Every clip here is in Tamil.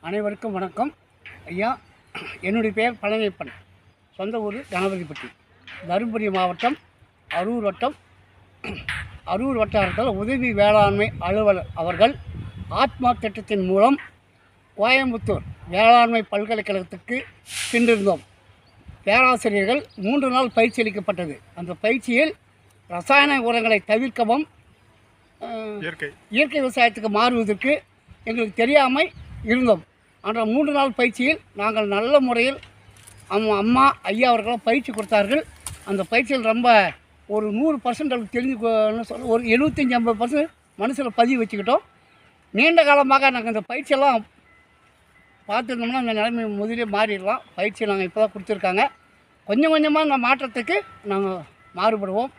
அனைவருக்கும் வணக்கம் ஐயா. என்னுடைய பெயர் பழனியப்பன். சொந்த ஊர் கணபதிப்பட்டி, தருமபுரி மாவட்டம், அரூர் வட்டம். அரூர் வட்டாரத்தில் உதவி வேளாண்மை அலுவலர் அவர்கள் ஆத்மா திட்டத்தின் மூலம் கோயம்புத்தூர் வேளாண்மை பல்கலைக்கழகத்துக்கு சென்றிருந்தோம். பேராசிரியர்கள் 3 நாள் பயிற்சி அளிக்கப்பட்டது. அந்த பயிற்சியில் ரசாயன உரங்களை தவிர்க்கவும் இயற்கை விவசாயத்துக்கு மாறுவதற்கு எங்களுக்கு தெரியாமல் இருந்தோம். அந்த 3 நாள் பயிற்சியில் நாங்கள் நல்ல முறையில் அம்மா ஐயா அவர்களும் பயிற்சி கொடுத்தார்கள். அந்த பயிற்சியில் ரொம்ப ஒரு 100% தெரிஞ்சு சொல்ல ஒரு 75-80% மனசில் பதிவு வச்சுக்கிட்டோம். நீண்ட காலமாக நாங்கள் இந்த பயிற்சியெல்லாம் பார்த்துருந்தோம்னா அந்த நிலைமை முதலே மாறிடலாம். பயிற்சி நாங்கள் இப்போ தான் கொடுத்துருக்காங்க. கொஞ்சம் கொஞ்சமாக இந்த மாற்றத்துக்கு நாங்கள் மாறுபடுவோம்.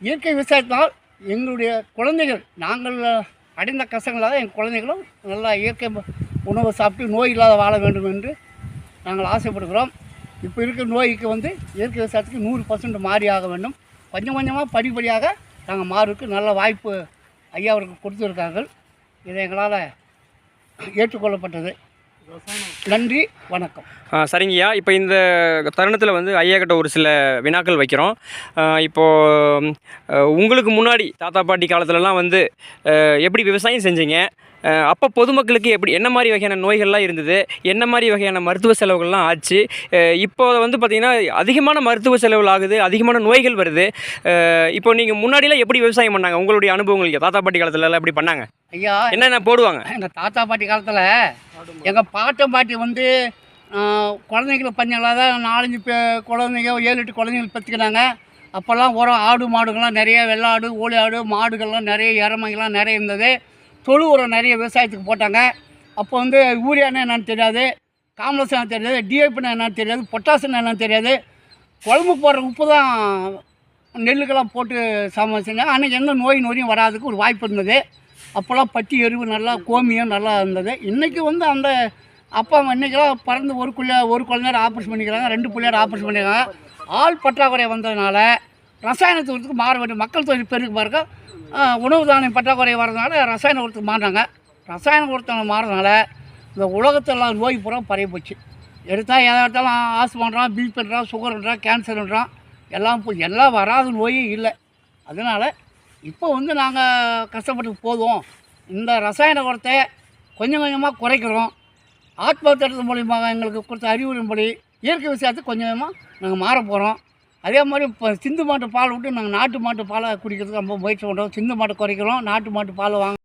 இயற்கை விவசாயத்தினால் எங்களுடைய குழந்தைகள் நாங்கள் அடைந்த கஷ்டங்களாக எங்கள் குழந்தைகளும் நல்லா இயற்கை உணவை சாப்பிட்டு நோய் இல்லாத வாழ வேண்டும் என்று நாங்கள் ஆசைப்படுகிறோம். இப்போ இருக்கிற நோய்க்கு இயற்கை விவசாயத்துக்கு 100% மாறி ஆக வேண்டும். கொஞ்சம் கொஞ்சமாக படிப்படியாக நாங்கள் மாறுவதற்கு நல்ல வாய்ப்பு ஐயா அவர்கள் கொடுத்துருக்கார்கள். இதை எங்களால் ஏற்றுக்கொள்ளப்பட்டது. நன்றி, வணக்கம். சரிங்கய்யா, இப்போ இந்த தருணத்தில் ஐயா கிட்ட ஒரு சில வினாக்கள் வைக்கிறோம். இப்போது உங்களுக்கு முன்னாடி தாத்தா பாட்டி காலத்துலலாம் எப்படி விவசாயம் செஞ்சீங்க? அப்போ பொதுமக்களுக்கு என்ன மாதிரி வகையான நோய்கள்லாம் இருந்தது? என்ன மாதிரி வகையான மருத்துவ செலவுகள்லாம் ஆச்சு? இப்போ பார்த்திங்கன்னா அதிகமான மருத்துவ செலவுகள் ஆகுது, அதிகமான நோய்கள் வருது. இப்போ நீங்கள் முன்னாடிலாம் எப்படி விவசாயம் பண்ணாங்க? உங்களுடைய அனுபவங்கள் தாத்தா பாட்டி காலத்துலலாம் எப்படி பண்ணாங்க ஐயா? என்னென்ன போடுவாங்க? எங்கள் தாத்தா பாட்டி காலத்தில் எங்கள் பாட்டம் பாட்டி குழந்தைங்களை பஞ்சங்களாக தான் 4-5 குழந்தைங்க 7-8 குழந்தைகள் பெற்றுக்கினாங்க. அப்போல்லாம் உரம் ஆடு மாடுகள்லாம் நிறைய, வெள்ளாடு ஓலை ஆடு மாடுகள்லாம் நிறைய, இறமைகள்லாம் நிறைய இருந்தது. தொழு உரம் நிறைய விவசாயத்துக்கு போட்டாங்க. அப்போ யூரியானா என்னன்னு தெரியாது, காம்ப்ளெக்ஸ் தெரியாது, டிஏபினா என்னன்னு தெரியாது, பொட்டாசியம் என்னன்னு தெரியாது. குழம்பு போடுற உப்பு தான் நெல்லுக்கெல்லாம் போட்டு சமைச்சிங்க. ஆனால் எந்த நோயும் வராதுக்கு ஒரு வாய்ப்பு இருந்தது. அப்போல்லாம் பட்டி எருவு நல்லா கோமியம் நல்லா இருந்தது. இன்றைக்கி அந்த அப்பா இன்றைக்கெல்லாம் பிறந்து ஒரு குழந்தையோட ஆப்ரேஷன் பண்ணிக்கிறாங்க, 2 பிள்ளையோட ஆப்ரேஷன் பண்ணிக்கிறாங்க. ஆள் பற்றாக்குறை வந்ததுனால ரசாயன உரத்துக்கு மாற வேண்டும். மக்கள் தொகை பெருக்கு பாருங்க, உணவு தானியம் பற்றாக்குறை வர்றதுனால ரசாயன உரத்துக்கு மாறுறாங்க. ரசாயன உரத்தை மாறுறதுனால இந்த உலகத்தெல்லாம் நோய் பூரா பரவி போச்சு. எடுத்தால் எதை எடுத்தாலும் ஆஸ்மான்றான், பிபின்றான், சுகர்ன்றான், கேன்சர்ன்றான். எல்லாம் வராத நோயே இல்லை. அதனால் இப்போ நாங்கள் கஷ்டப்பட்டு போதும், இந்த ரசாயன உரத்தை கொஞ்சம் கொஞ்சமாக குறைக்கிறோம். ஆத்மா திட்டத்தின் மூலியமாக எங்களுக்கு கொடுத்த அறிவுரைப்படி இயற்கை விவசாயத்துக்கு கொஞ்சம் கொஞ்சமாக நாங்கள் மாற போகிறோம். அதே மாதிரி இப்போ சிந்து மாட்டு பால் விட்டு நாங்கள் நாட்டு மாட்டு பாலை குடிக்கிறதுக்கு ரொம்ப முயற்சி பண்ணுறோம். சிந்து மாட்டை குறைக்கிறோம், நாட்டு மாட்டு பால் வாங்க